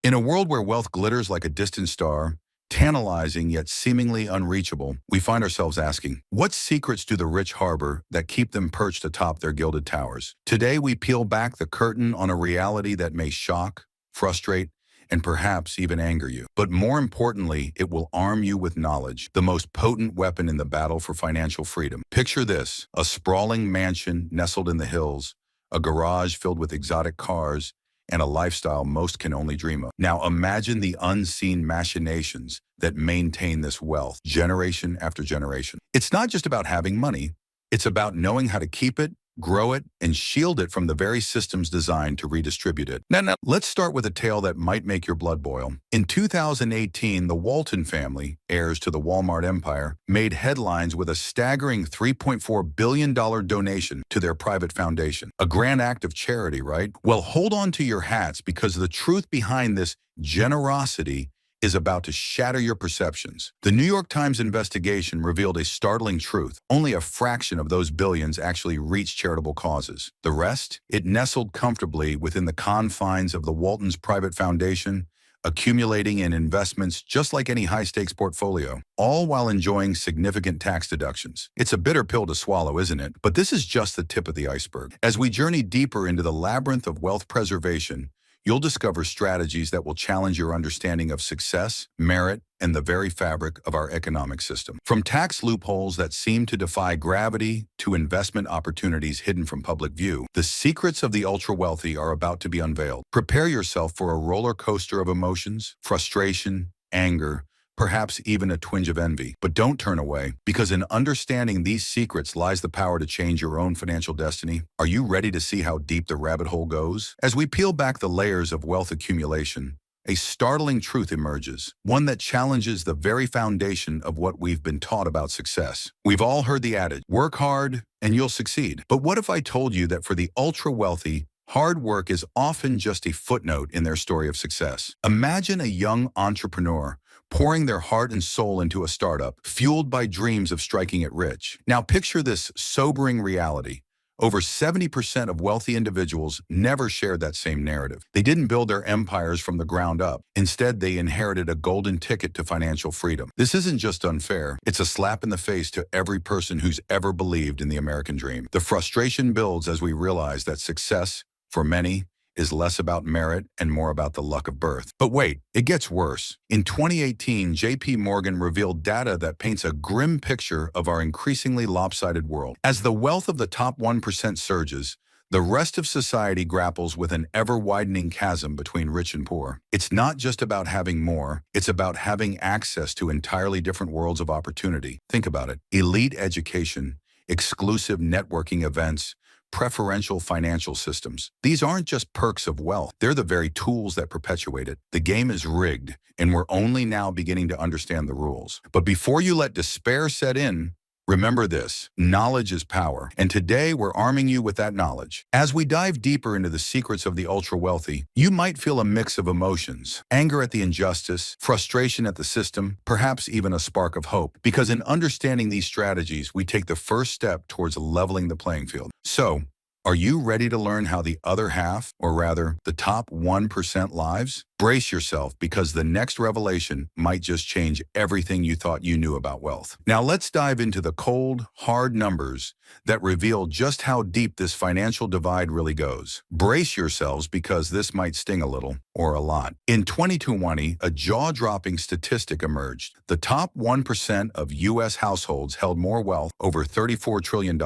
In a world where wealth glitters like a distant star, tantalizing yet seemingly unreachable, we find ourselves asking, what secrets do the rich harbor that keep them perched atop their gilded towers? Today, we peel back the curtain on a reality that may shock, frustrate, and perhaps even anger you. But more importantly, it will arm you with knowledge, the most potent weapon in the battle for financial freedom. Picture this, a sprawling mansion nestled in the hills, a garage filled with exotic cars, and a lifestyle most can only dream of. Now imagine the unseen machinations that maintain this wealth generation after generation. It's not just about having money, it's about knowing how to keep it, grow it, and shield it from the very systems designed to redistribute it. Now, let's start with a tale that might make your blood boil. In 2018, the Walton family, heirs to the Walmart empire, made headlines with a staggering $3.4 billion donation to their private foundation. A grand act of charity, right? Well, hold on to your hats because the truth behind this generosity is about to shatter your perceptions. The New York Times investigation revealed a startling truth. Only a fraction of those billions actually reached charitable causes. The rest? It nestled comfortably within the confines of the Walton's private foundation, accumulating in investments just like any high-stakes portfolio, all while enjoying significant tax deductions. It's a bitter pill to swallow, isn't it? But this is just the tip of the iceberg. As we journey deeper into the labyrinth of wealth preservation, you'll discover strategies that will challenge your understanding of success, merit, and the very fabric of our economic system. From tax loopholes that seem to defy gravity to investment opportunities hidden from public view, the secrets of the ultra-wealthy are about to be unveiled. Prepare yourself for a roller coaster of emotions, frustration, anger, perhaps even a twinge of envy. But don't turn away, because in understanding these secrets lies the power to change your own financial destiny. Are you ready to see how deep the rabbit hole goes? As we peel back the layers of wealth accumulation, a startling truth emerges, one that challenges the very foundation of what we've been taught about success. We've all heard the adage, work hard and you'll succeed. But what if I told you that for the ultra-wealthy, hard work is often just a footnote in their story of success? Imagine a young entrepreneur pouring their heart and soul into a startup, fueled by dreams of striking it rich. Now picture this sobering reality. Over 70% of wealthy individuals never shared that same narrative. They didn't build their empires from the ground up. Instead, they inherited a golden ticket to financial freedom. This isn't just unfair. It's a slap in the face to every person who's ever believed in the American dream. The frustration builds as we realize that success, for many, is less about merit and more about the luck of birth. But wait, it gets worse. In 2018, JP Morgan revealed data that paints a grim picture of our increasingly lopsided world. As the wealth of the top 1% surges, the rest of society grapples with an ever-widening chasm between rich and poor. It's not just about having more, it's about having access to entirely different worlds of opportunity. Think about it. Elite education, exclusive networking events, preferential financial systems. These aren't just perks of wealth. They're the very tools that perpetuate it. The game is rigged, and we're only now beginning to understand the rules. But before you let despair set in, remember this, knowledge is power, and today we're arming you with that knowledge. As we dive deeper into the secrets of the ultra-wealthy, you might feel a mix of emotions, anger at the injustice, frustration at the system, perhaps even a spark of hope. Because in understanding these strategies, we take the first step towards leveling the playing field. So, are you ready to learn how the other half, or rather, the top 1% lives? Brace yourself, because the next revelation might just change everything you thought you knew about wealth. Now let's dive into the cold, hard numbers that reveal just how deep this financial divide really goes. Brace yourselves, because this might sting a little, or a lot. In 2020, a jaw-dropping statistic emerged. The top 1% of U.S. households held more wealth, over $34 trillion,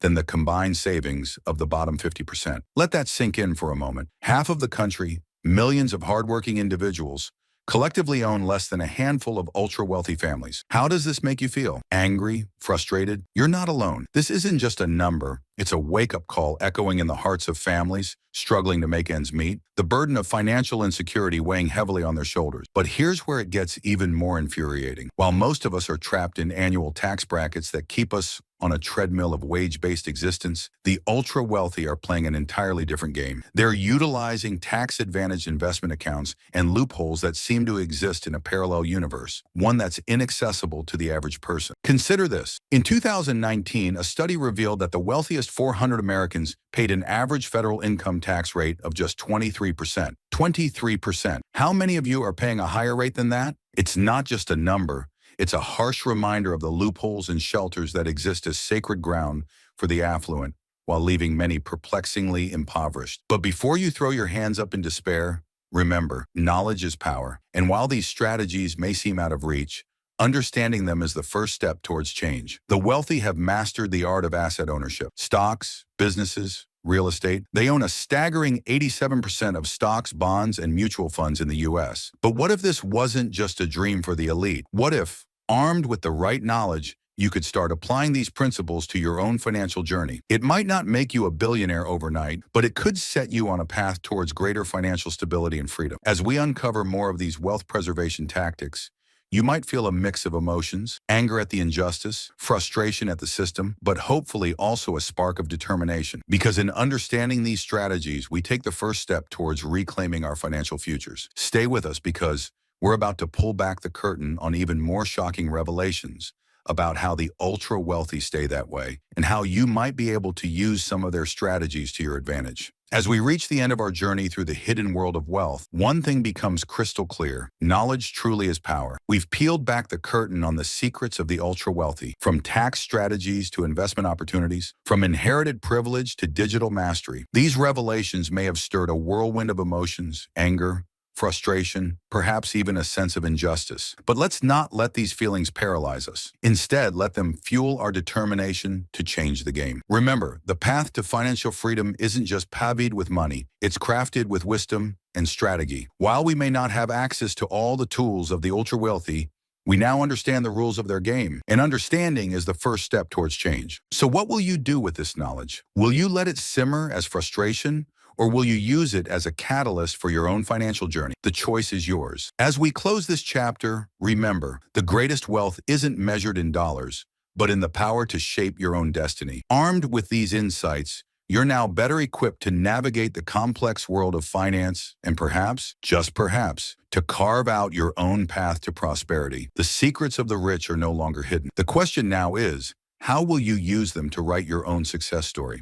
than the combined savings of the bottom 50%. Let that sink in for a moment. Half of the country, millions of hardworking individuals, collectively own less than a handful of ultra-wealthy families. How does this make you feel? Angry? Frustrated? You're not alone. This isn't just a number. It's a wake-up call echoing in the hearts of families struggling to make ends meet, the burden of financial insecurity weighing heavily on their shoulders. But here's where it gets even more infuriating. While most of us are trapped in annual tax brackets that keep us on a treadmill of wage-based existence, the ultra-wealthy are playing an entirely different game. They're utilizing tax-advantaged investment accounts and loopholes that seem to exist in a parallel universe, one that's inaccessible to the average person. Consider this. In 2019, a study revealed that the wealthiest 400 Americans paid an average federal income tax rate of just 23%. 23%. How many of you are paying a higher rate than that? It's not just a number. It's a harsh reminder of the loopholes and shelters that exist as sacred ground for the affluent, while leaving many perplexingly impoverished. But before you throw your hands up in despair, remember, knowledge is power. And while these strategies may seem out of reach, understanding them is the first step towards change. The wealthy have mastered the art of asset ownership. Stocks, businesses, real estate. They own a staggering 87% of stocks, bonds, and mutual funds in the US. But what if this wasn't just a dream for the elite? What if, armed with the right knowledge, you could start applying these principles to your own financial journey? It might not make you a billionaire overnight, but it could set you on a path towards greater financial stability and freedom. As we uncover more of these wealth preservation tactics, you might feel a mix of emotions, anger at the injustice, frustration at the system, but hopefully also a spark of determination. Because in understanding these strategies, we take the first step towards reclaiming our financial futures. Stay with us because we're about to pull back the curtain on even more shocking revelations about how the ultra-wealthy stay that way and how you might be able to use some of their strategies to your advantage. As we reach the end of our journey through the hidden world of wealth, one thing becomes crystal clear. Knowledge truly is power. We've peeled back the curtain on the secrets of the ultra-wealthy, from tax strategies to investment opportunities, from inherited privilege to digital mastery. These revelations may have stirred a whirlwind of emotions, anger, frustration, perhaps even a sense of injustice. But let's not let these feelings paralyze us. Instead, let them fuel our determination to change the game. Remember, the path to financial freedom isn't just pavied with money. It's crafted with wisdom and strategy. While we may not have access to all the tools of the ultra-wealthy, we now understand the rules of their game, and understanding is the first step towards change. So what will you do with this knowledge? Will you let it simmer as frustration, or will you use it as a catalyst for your own financial journey? The choice is yours. As we close this chapter, remember, the greatest wealth isn't measured in dollars, but in the power to shape your own destiny. Armed with these insights, you're now better equipped to navigate the complex world of finance and perhaps, just perhaps, to carve out your own path to prosperity. The secrets of the rich are no longer hidden. The question now is, how will you use them to write your own success story?